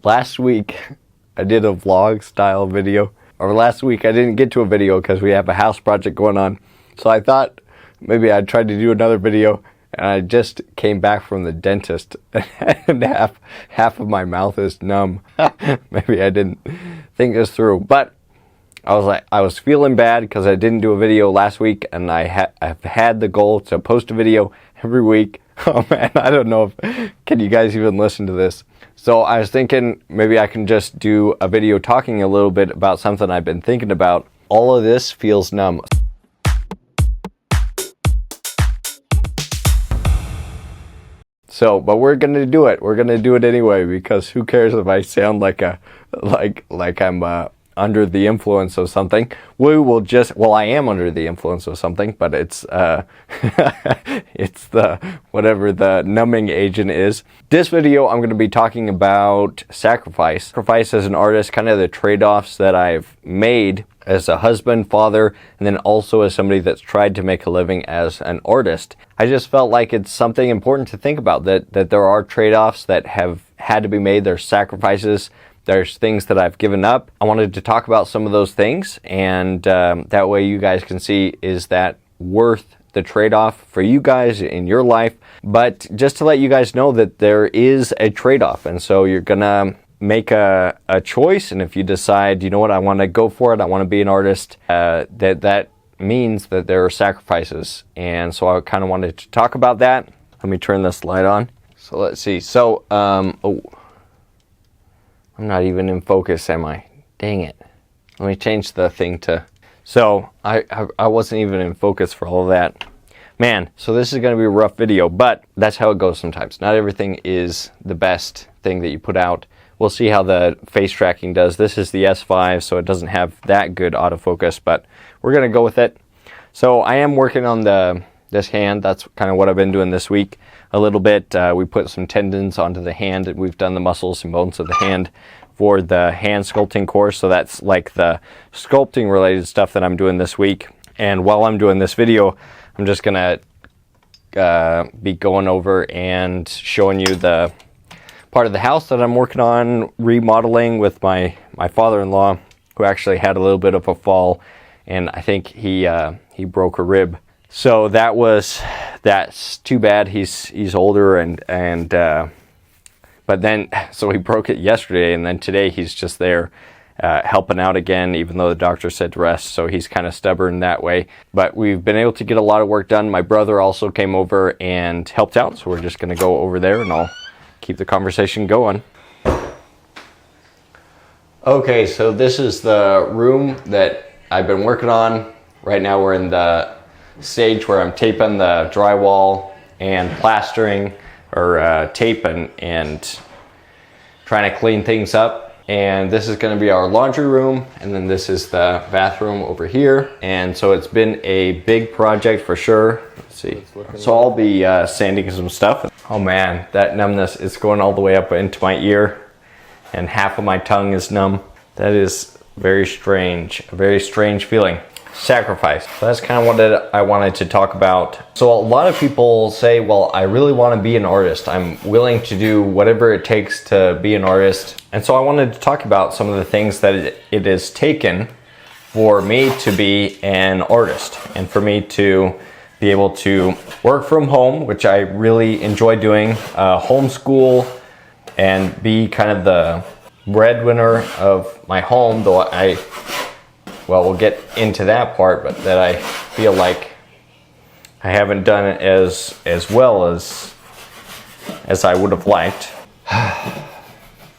last week I did a vlog style video, or last week I didn't get to a video because we have a house project going on. So I thought maybe I'd try to do another video, and I just came back from the dentist and half of my mouth is numb. Maybe I didn't think this through, but I was feeling bad because I didn't do a video last week, and I've had the goal to post a video every week. Oh man, I don't know if, can you guys even listen to this? So I was thinking maybe I can just do a video talking a little bit about something I've been thinking about. All of this feels numb. So, but we're gonna do it. We're gonna do it anyway, because who cares if I sound like I'm under the influence of something. We will just, well, I am under the influence of something, but it's it's the whatever the numbing agent is. This video I'm going to be talking about sacrifice as an artist, kind of the trade-offs that I've made as a husband, father, and then also as somebody that's tried to make a living as an artist. I just felt like it's something important to think about, that there are trade-offs that have had to be made. There's sacrifices. There's things that I've given up. I wanted to talk about some of those things, and that way you guys can see, is that worth the trade-off for you guys in your life? But just to let you guys know that there is a trade-off, and so you're gonna make a choice, and if you decide, you know what, I want to go for it, I want to be an artist, that means that there are sacrifices. And so I kind of wanted to talk about that. Let me turn this light on. So let's see. So, oh. I'm not even in focus, am I? Dang it. Let me change the thing to... So, I wasn't even in focus for all of that. Man, so this is going to be a rough video, but that's how it goes sometimes. Not everything is the best thing that you put out. We'll see how the face tracking does. This is the S5, so it doesn't have that good autofocus, but we're going to go with it. So, I am working on this hand. That's kind of what I've been doing this week a little bit. We put some tendons onto the hand, and we've done the muscles and bones of the hand for the hand sculpting course. So that's like the sculpting related stuff that I'm doing this week. And while I'm doing this video, I'm just gonna be going over and showing you the part of the house that I'm working on remodeling with my father-in-law, who actually had a little bit of a fall, and I think he broke a rib. So that's too bad. He's older, and but then, so he broke it yesterday, and then today he's just there helping out again, even though the doctor said to rest. So he's kind of stubborn that way. But we've been able to get a lot of work done. My brother also came over and helped out, so we're just going to go over there, and I'll keep the conversation going. Okay, so this is the room that I've been working on. Right now we're in the stage where I'm taping the drywall and plastering, or tape and trying to clean things up. And this is going to be our laundry room, and then this is the bathroom over here. And so it's been a big project for sure. Let's see. So I'll be sanding some stuff. Oh man, that numbness is going all the way up into my ear, and half of my tongue is numb. That is very strange, a very strange feeling. Sacrifice. So that's kind of what I wanted to talk about. So a lot of people say, well, I really want to be an artist. I'm willing to do whatever it takes to be an artist. And so I wanted to talk about some of the things that it has taken for me to be an artist, and for me to be able to work from home, which I really enjoy doing, homeschool, and be kind of the breadwinner of my home, though well, we'll get into that part, but that I feel like I haven't done it as well as I would have liked.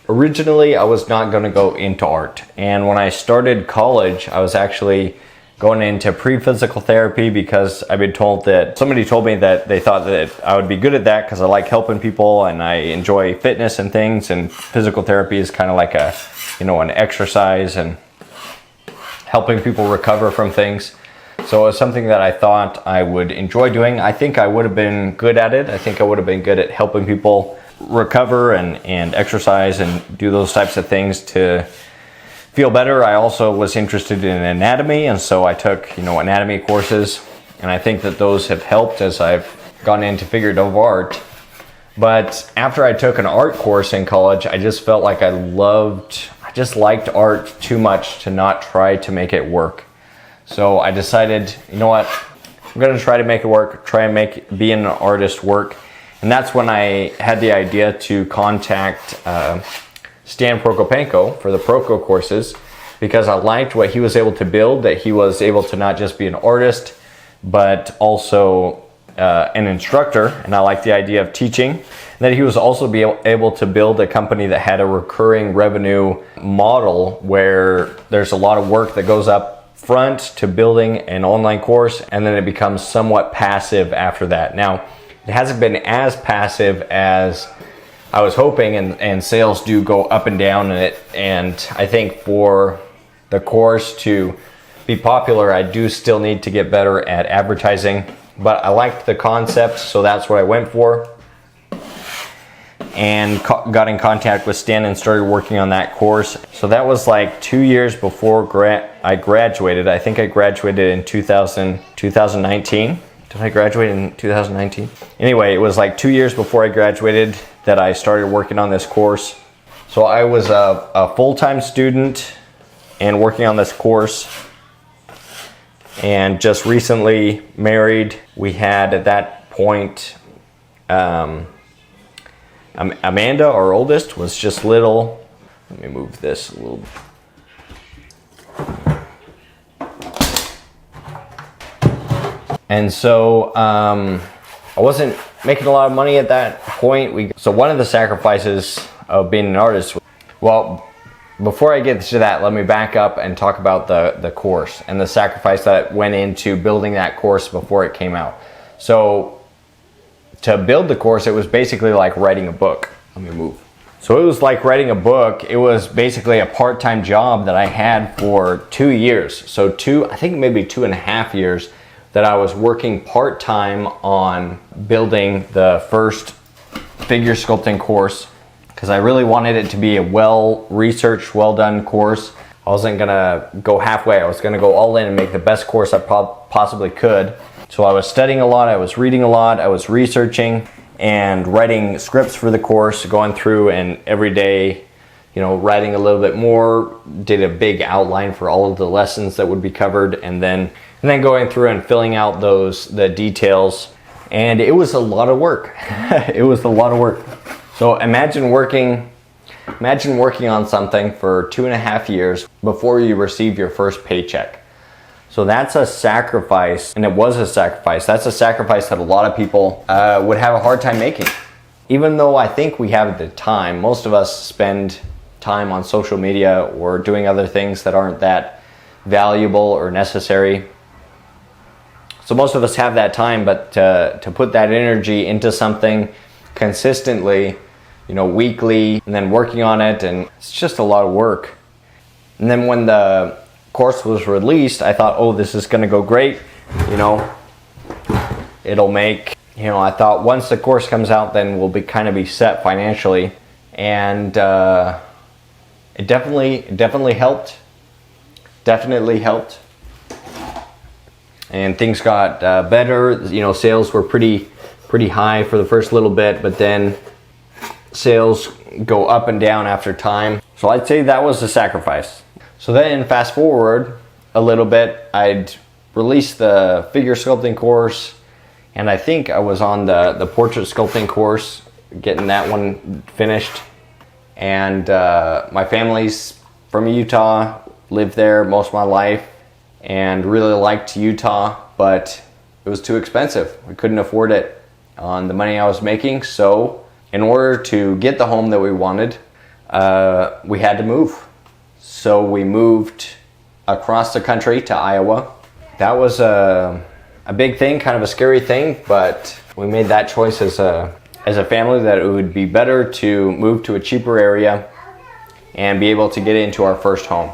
Originally, I was not going to go into art, and when I started college, I was actually going into pre-physical therapy, because I've been told that somebody told me that they thought that I would be good at that because I like helping people and I enjoy fitness and things, and physical therapy is kind of like an exercise and helping people recover from things. So it was something that I thought I would enjoy doing. I think I would have been good at it. I think I would have been good at helping people recover and exercise and do those types of things to feel better. I also was interested in anatomy, and so I took, anatomy courses, and I think that those have helped as I've gone into figurative art. But after I took an art course in college, I just felt like I just liked art too much to not try to make it work. So I decided, you know what, I'm gonna try to make it work, try and make being an artist work. And that's when I had the idea to contact Stan Prokopenko for the Proko courses, because I liked what he was able to build, that he was able to not just be an artist, but also an instructor, and I liked the idea of teaching. And that he was also able to build a company that had a recurring revenue model where there's a lot of work that goes up front to building an online course, and then it becomes somewhat passive after that. Now, it hasn't been as passive as I was hoping, and sales do go up and down in it. And I think for the course to be popular, I do still need to get better at advertising. But I liked the concept, so that's what I went for. And got in contact with Stan and started working on that course. So that was like 2 years before I graduated. I think I graduated in 2019. Did I graduate in 2019? Anyway, it was like 2 years before I graduated that I started working on this course. So I was a full-time student and working on this course, and just recently married. We had at that point, Amanda, our oldest, was just little. Let me move this a little. And so I wasn't making a lot of money at that point. So one of the sacrifices of being an artist, well, before I get to that, let me back up and talk about the course and the sacrifice that went into building that course before it came out. So to build the course, it was basically like writing a book. Let me move. So it was like writing a book. It was basically a part-time job that I had for 2 years. So I think maybe 2.5 years that I was working part-time on building the first figure sculpting course, because I really wanted it to be a well-researched, well-done course. I wasn't gonna go halfway. I was gonna go all in and make the best course I possibly could. So I was studying a lot, I was reading a lot, I was researching and writing scripts for the course, going through and every day, writing a little bit more, did a big outline for all of the lessons that would be covered, and then going through and filling out the details. And it was a lot of work. It was a lot of work. So imagine working on something for 2.5 years before you receive your first paycheck. So that's a sacrifice, and it was a sacrifice. That's a sacrifice that a lot of people would have a hard time making. Even though I think we have the time, most of us spend time on social media or doing other things that aren't that valuable or necessary. So most of us have that time, but to put that energy into something consistently, weekly, and then working on it, and it's just a lot of work. And then when the course was released, I thought, oh, this is gonna go great. It'll make, I thought once the course comes out, then we'll be set financially. And it definitely helped. Definitely helped. And things got better. Sales were pretty high for the first little bit, but then sales go up and down after time. So I'd say that was a sacrifice. So then fast forward a little bit, I'd released the figure sculpting course, and I think I was on the portrait sculpting course, getting that one finished. And my family's from Utah, lived there most of my life, and really liked Utah, but it was too expensive. We couldn't afford it on the money I was making. So in order to get the home that we wanted, we had to move. So we moved across the country to Iowa. That was a big thing, kind of a scary thing, but we made that choice as a family, that it would be better to move to a cheaper area and be able to get into our first home.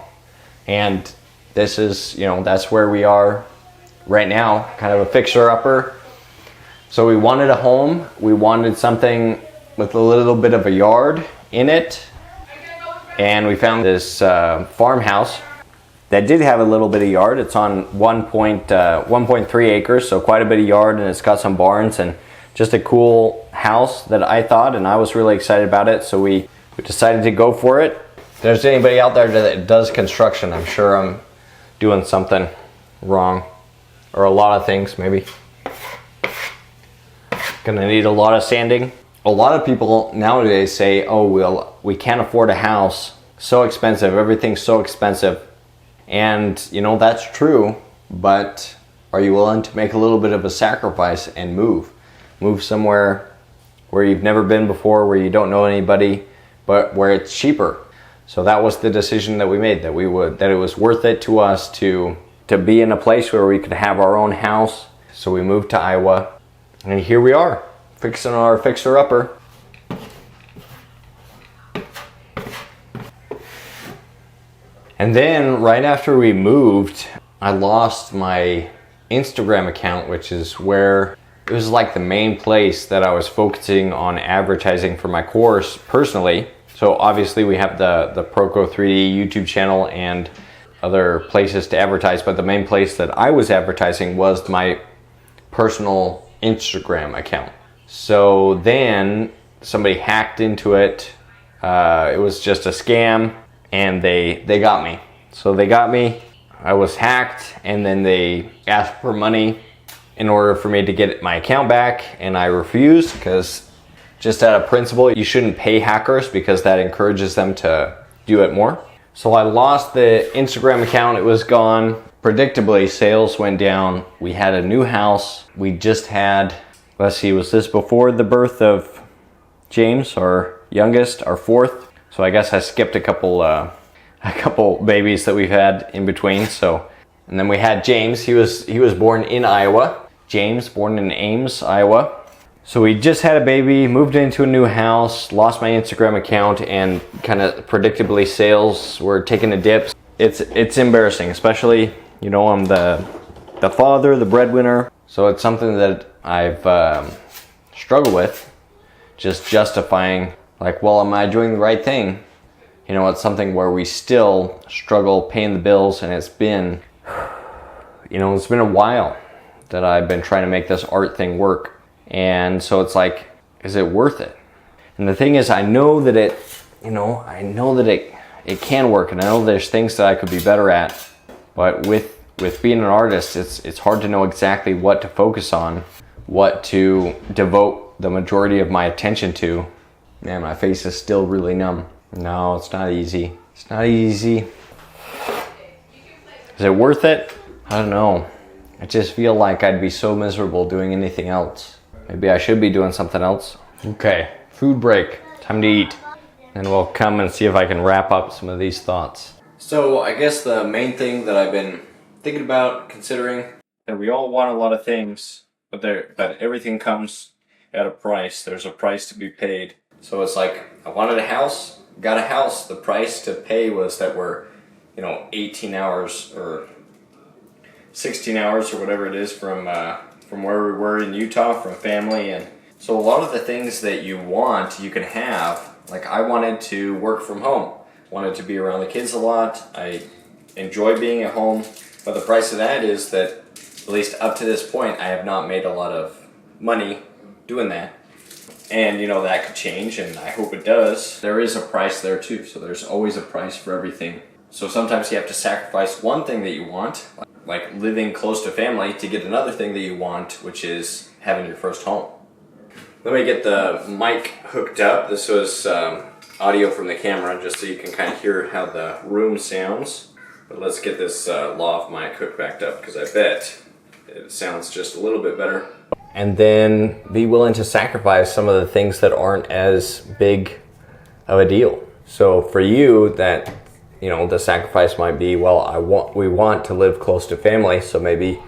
And this is, that's where we are right now, kind of a fixer-upper. So we wanted a home. We wanted something with a little bit of a yard in it. And we found this farmhouse that did have a little bit of yard. It's on 1.3 acres, so quite a bit of yard, and it's got some barns and just a cool house that I thought, and I was really excited about it, so we decided to go for it. If there's anybody out there that does construction, I'm sure I'm doing something wrong, or a lot of things maybe. Gonna need a lot of sanding. A lot of people nowadays say, oh, well, we can't afford a house, so expensive, everything's so expensive. And you know, that's true, but are you willing to make a little bit of a sacrifice and move somewhere where you've never been before, where you don't know anybody, but where it's cheaper? So that was the decision that we made, that it was worth it to us to be in a place where we could have our own house. So we moved to Iowa, and here we are, fixing our fixer-upper. And then right after we moved, I lost my Instagram account, which is where it was like the main place that I was focusing on advertising for my course personally. So obviously we have the Proco 3D YouTube channel and other places to advertise, but the main place that I was advertising was my personal Instagram account. So then somebody hacked into it. It was just a scam, and they got me. So they got me. I was hacked, and then they asked for money in order for me to get my account back, and I refused, because just out of principle, you shouldn't pay hackers because that encourages them to do it more. So I lost the Instagram account, it was gone. Predictably, sales went down. We had a new house. We just had, let's see, was this before the birth of James, our youngest, our fourth? So I guess I skipped a couple babies that we've had in between. So, and then we had James. He was born in Iowa. James, born in Ames, Iowa. So we just had a baby, moved into a new house, lost my Instagram account, and kind of predictably sales were taking a dip. It's embarrassing, especially, you know, I'm the father, the breadwinner. So it's something that I've struggled with, just justifying, like, well, am I doing the right thing? You know, it's something where we still struggle paying the bills, and it's been a while that I've been trying to make this art thing work. And so it's like, is it worth it? And the thing is, I know that it can work, and I know there's things that I could be better at, but with being an artist, it's hard to know exactly what to focus on, what to devote the majority of my attention to. Man, my face is still really numb. No, it's not easy. It's not easy. Is it worth it? I don't know. I just feel like I'd be so miserable doing anything else. Maybe I should be doing something else. Okay, food break. Time to eat. And we'll come and see if I can wrap up some of these thoughts. So I guess the main thing that I've been thinking about, considering, that we all want a lot of things, but everything comes at a price. There's a price to be paid. So it's like, I wanted a house, got a house. The price to pay was that we're, 18 hours or 16 hours or whatever it is from where we were in Utah, from family. And so a lot of the things that you want, you can have. Like, I wanted to work from home, wanted to be around the kids a lot. I enjoy being at home, but the price of that is that, at least up to this point, I have not made a lot of money doing that. And that could change, and I hope it does. There is a price there too, so there's always a price for everything. So sometimes you have to sacrifice one thing that you want, like living close to family, to get another thing that you want, which is having your first home. Let me get the mic hooked up. This was audio from the camera, just so you can kind of hear how the room sounds. But let's get this lav mic hooked back up, because I bet it sounds just a little bit better. And then be willing to sacrifice some of the things that aren't as big of a deal. So for you, that the sacrifice might be, well, we want to live close to family, so maybe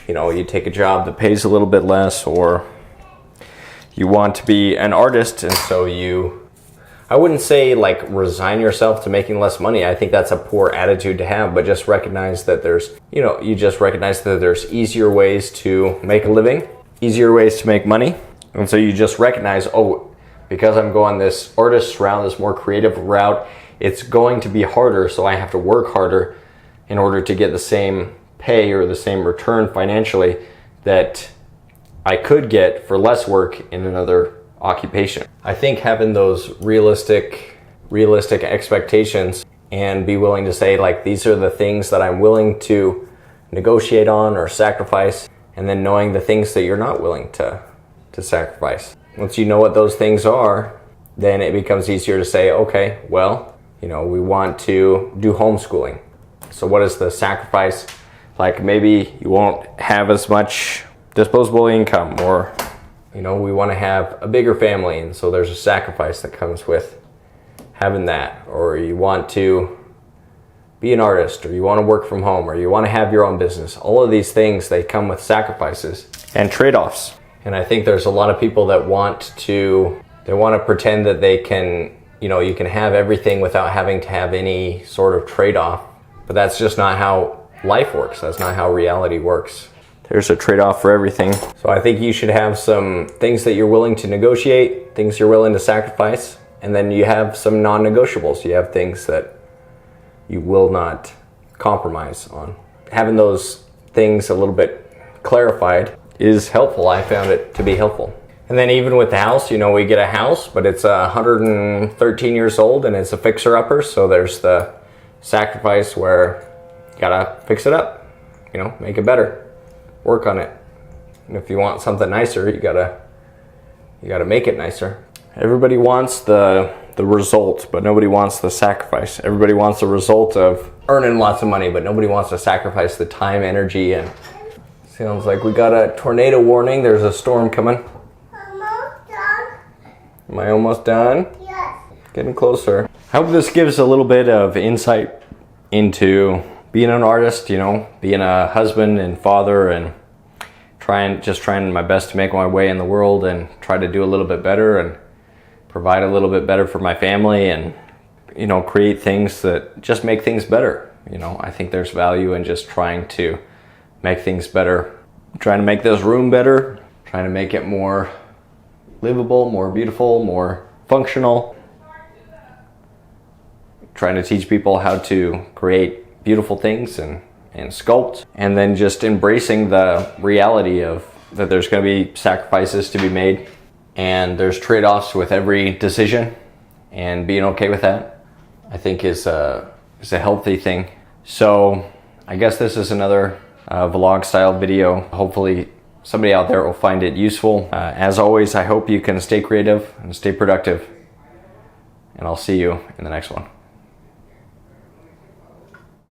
you take a job that pays a little bit less, or you want to be an artist, and so I wouldn't say like resign yourself to making less money. I think that's a poor attitude to have, but just recognize that there's easier ways to make a living, easier ways to make money. And so you just recognize, because I'm going this artist route, this more creative route, it's going to be harder, so I have to work harder in order to get the same pay or the same return financially that I could get for less work in another occupation. I think having those realistic expectations and be willing to say, like, these are the things that I'm willing to negotiate on or sacrifice, and then knowing the things that you're not willing to sacrifice. Once you know what those things are, then it becomes easier to say, okay, well, you know, we want to do homeschooling. So what is the sacrifice? Like, maybe you won't have as much disposable income, or, you know, we want to have a bigger family, and so there's a sacrifice that comes with having that. Or you want to be an artist, or you want to work from home, or you want to have your own business. All of these things, they come with sacrifices and trade-offs. And I think there's a lot of people that want to pretend that they can, you know, you can have everything without having to have any sort of trade-off. But that's just not how life works. That's not how reality works. There's a trade-off for everything. So I think you should have some things that you're willing to negotiate, things you're willing to sacrifice, and then you have some non-negotiables. You have things that you will not compromise on. Having those things a little bit clarified is helpful. I found it to be helpful. And then even with the house, you know, we get a house, but it's 113 years old and it's a fixer-upper. So there's the sacrifice where you gotta fix it up, you know, make it better, work on it. And if you want something nicer, you gotta make it nicer. Everybody wants the result, but nobody wants the sacrifice. Everybody wants the result of earning lots of money, but nobody wants to sacrifice the time, energy, and sounds like we got a tornado warning. There's a storm coming. Almost done. Am I almost done? Yes. Getting closer. I hope this gives a little bit of insight into being an artist, you know, being a husband and father, and trying my best to make my way in the world and try to do a little bit better and provide a little bit better for my family, and, you know, create things that just make things better. You know, I think there's value in just trying to make things better, trying to make this room better, trying to make it more livable, more beautiful, more functional, trying to teach people how to create beautiful things and sculpt, and then just embracing the reality of that there's going to be sacrifices to be made, and there's trade-offs with every decision, and being okay with that, I think is a healthy thing. So I guess this is another vlog style video. Hopefully somebody out there will find it useful. As always, I hope you can stay creative and stay productive, and I'll see you in the next one.